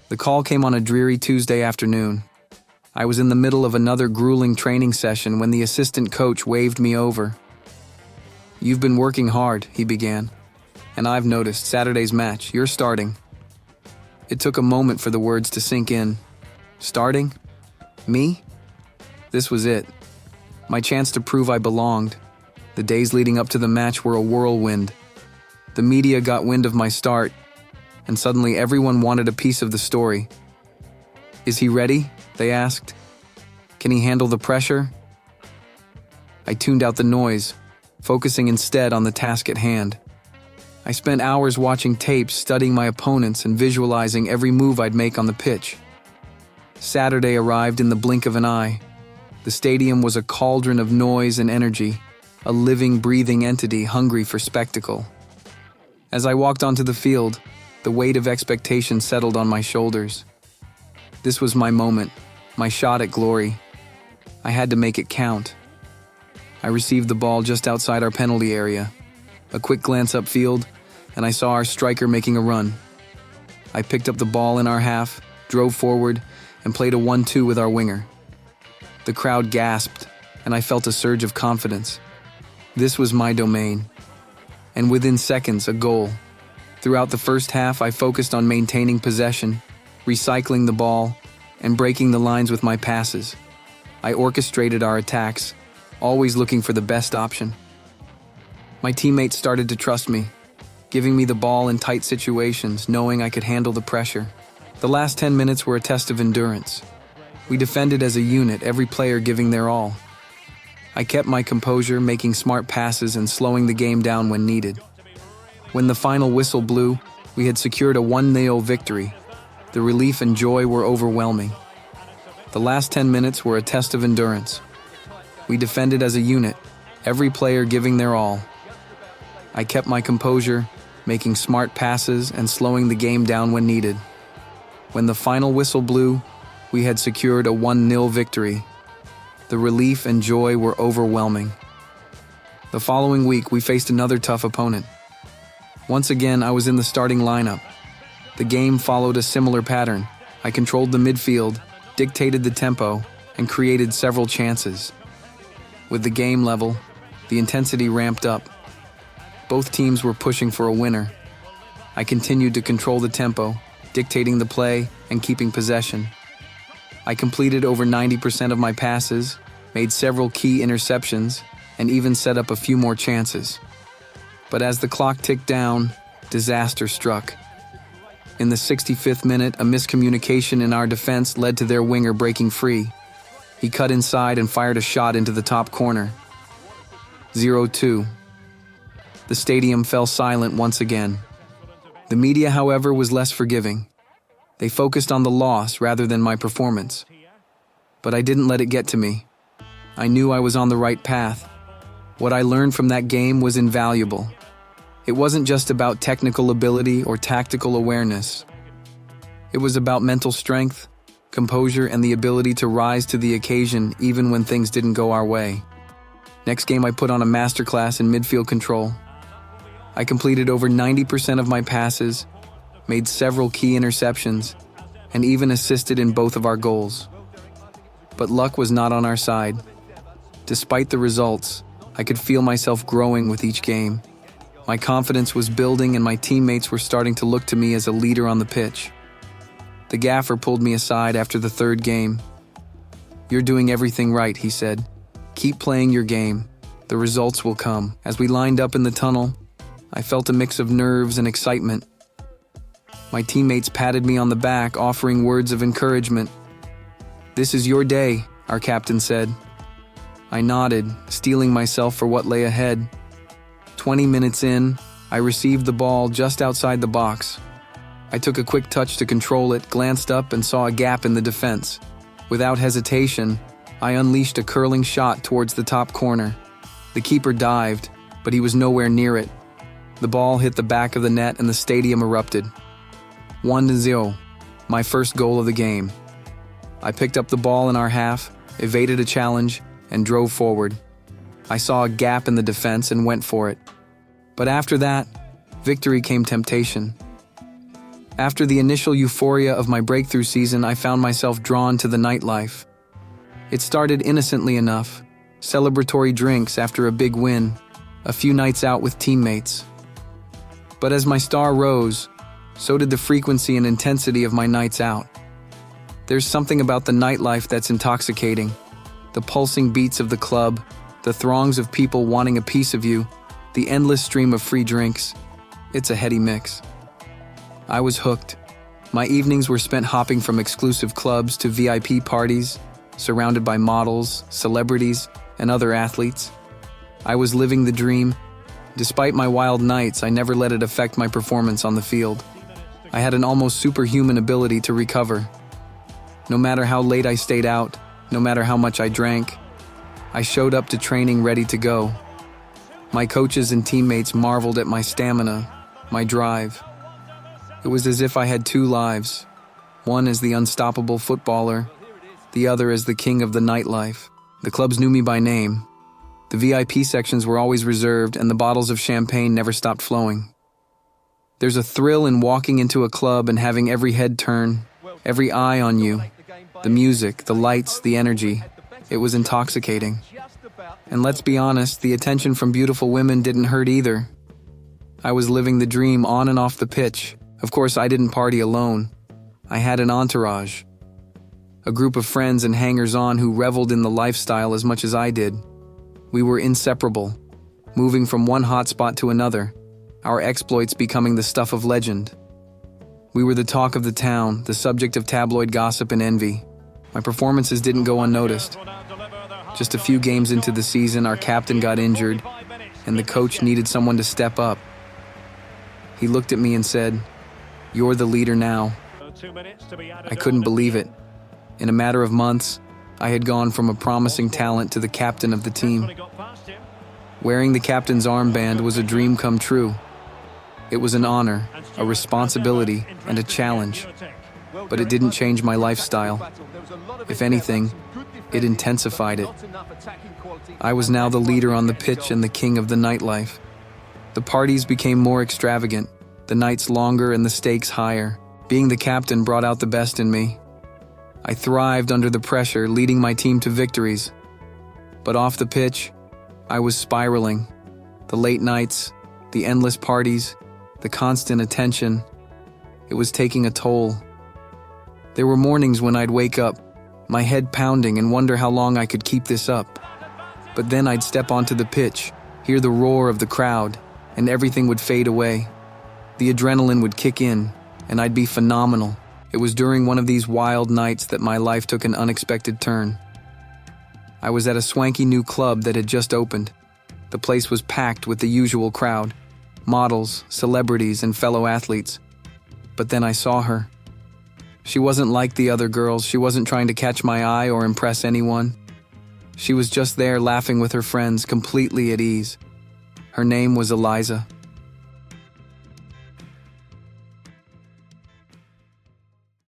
The call came on a dreary Tuesday afternoon. I was in the middle of another grueling training session when the assistant coach waved me over. "You've been working hard," he began, "and I've noticed Saturday's match, you're starting." It took a moment for the words to sink in. Starting? Me? This was it. My chance to prove I belonged. The days leading up to the match were a whirlwind. The media got wind of my start, and suddenly everyone wanted a piece of the story. "Is he ready?" they asked. "Can he handle the pressure?" I tuned out the noise, focusing instead on the task at hand. I spent hours watching tapes, studying my opponents, and visualizing every move I'd make on the pitch. Saturday arrived in the blink of an eye. The stadium was a cauldron of noise and energy, a living, breathing entity hungry for spectacle. As I walked onto the field, the weight of expectation settled on my shoulders. This was my moment, my shot at glory. I had to make it count. I received the ball just outside our penalty area. A quick glance upfield, and I saw our striker making a run. I picked up the ball in our half, drove forward, and played a 1-2 with our winger. The crowd gasped, and I felt a surge of confidence. This was my domain. And within seconds, a goal. Throughout the first half, I focused on maintaining possession, recycling the ball, and breaking the lines with my passes. I orchestrated our attacks, always looking for the best option. My teammates started to trust me, giving me the ball in tight situations, knowing I could handle the pressure. The last 10 minutes were a test of endurance. We defended as a unit, every player giving their all. I kept my composure, making smart passes and slowing the game down when needed. When the final whistle blew, we had secured a 1-0 victory. The relief and joy were overwhelming. The last 10 minutes were a test of endurance. We defended as a unit, every player giving their all. I kept my composure, making smart passes and slowing the game down when needed. When the final whistle blew, we had secured a 1-0 victory. The relief and joy were overwhelming. The following week, we faced another tough opponent. Once again, I was in the starting lineup. The game followed a similar pattern. I controlled the midfield, dictated the tempo, and created several chances. With the game level, the intensity ramped up. Both teams were pushing for a winner. I continued to control the tempo, dictating the play and keeping possession. I completed over 90% of my passes, made several key interceptions, and even set up a few more chances. But as the clock ticked down, disaster struck. In the 65th minute, a miscommunication in our defense led to their winger breaking free. He cut inside and fired a shot into the top corner. 0-2. The stadium fell silent once again. The media, however, was less forgiving. They focused on the loss rather than my performance. But I didn't let it get to me. I knew I was on the right path. What I learned from that game was invaluable. It wasn't just about technical ability or tactical awareness. It was about mental strength, composure, and the ability to rise to the occasion even when things didn't go our way. Next game, I put on a masterclass in midfield control. I completed over 90% of my passes, made several key interceptions, and even assisted in both of our goals. But luck was not on our side. Despite the results, I could feel myself growing with each game. My confidence was building and my teammates were starting to look to me as a leader on the pitch. The gaffer pulled me aside after the third game. "You're doing everything right," he said. "Keep playing your game. The results will come." As we lined up in the tunnel, I felt a mix of nerves and excitement. My teammates patted me on the back, offering words of encouragement. "This is your day," our captain said. I nodded, steeling myself for what lay ahead. 20 minutes in, I received the ball just outside the box. I took a quick touch to control it, glanced up, and saw a gap in the defense. Without hesitation, I unleashed a curling shot towards the top corner. The keeper dived, but he was nowhere near it. The ball hit the back of the net and the stadium erupted. 1-0, my first goal of the game. I picked up the ball in our half, evaded a challenge, and drove forward. I saw a gap in the defense and went for it. But after that, victory came temptation. After the initial euphoria of my breakthrough season, I found myself drawn to the nightlife. It started innocently enough, celebratory drinks after a big win, a few nights out with teammates. But as my star rose, so did the frequency and intensity of my nights out. There's something about the nightlife that's intoxicating. The pulsing beats of the club, the throngs of people wanting a piece of you, the endless stream of free drinks. It's a heady mix. I was hooked. My evenings were spent hopping from exclusive clubs to VIP parties, surrounded by models, celebrities, and other athletes. I was living the dream. Despite my wild nights, I never let it affect my performance on the field. I had an almost superhuman ability to recover. No matter how late I stayed out, no matter how much I drank, I showed up to training ready to go. My coaches and teammates marveled at my stamina, my drive. It was as if I had two lives, one as the unstoppable footballer, the other as the king of the nightlife. The clubs knew me by name. The VIP sections were always reserved, and the bottles of champagne never stopped flowing. There's a thrill in walking into a club and having every head turn, every eye on you. The music, the lights, the energy. It was intoxicating. And let's be honest, the attention from beautiful women didn't hurt either. I was living the dream on and off the pitch. Of course, I didn't party alone. I had an entourage. A group of friends and hangers-on who reveled in the lifestyle as much as I did. We were inseparable, moving from one hotspot to another, our exploits becoming the stuff of legend. We were the talk of the town, the subject of tabloid gossip and envy. My performances didn't go unnoticed. Just a few games into the season, our captain got injured, and the coach needed someone to step up. He looked at me and said, "You're the leader now." I couldn't believe it. In a matter of months, I had gone from a promising talent to the captain of the team. Wearing the captain's armband was a dream come true. It was an honor, a responsibility, and a challenge. But it didn't change my lifestyle. If anything, it intensified it. I was now the leader on the pitch and the king of the nightlife. The parties became more extravagant, the nights longer and the stakes higher. Being the captain brought out the best in me. I thrived under the pressure, leading my team to victories. But off the pitch, I was spiraling. The late nights, the endless parties, the constant attention, it was taking a toll. There were mornings when I'd wake up, my head pounding, and wonder how long I could keep this up. But then I'd step onto the pitch, hear the roar of the crowd, and everything would fade away. The adrenaline would kick in, and I'd be phenomenal. It was during one of these wild nights that my life took an unexpected turn. I was at a swanky new club that had just opened. The place was packed with the usual crowd, models, celebrities, and fellow athletes. But then I saw her. She wasn't like the other girls. She wasn't trying to catch my eye or impress anyone. She was just there laughing with her friends, completely at ease. Her name was Eliza.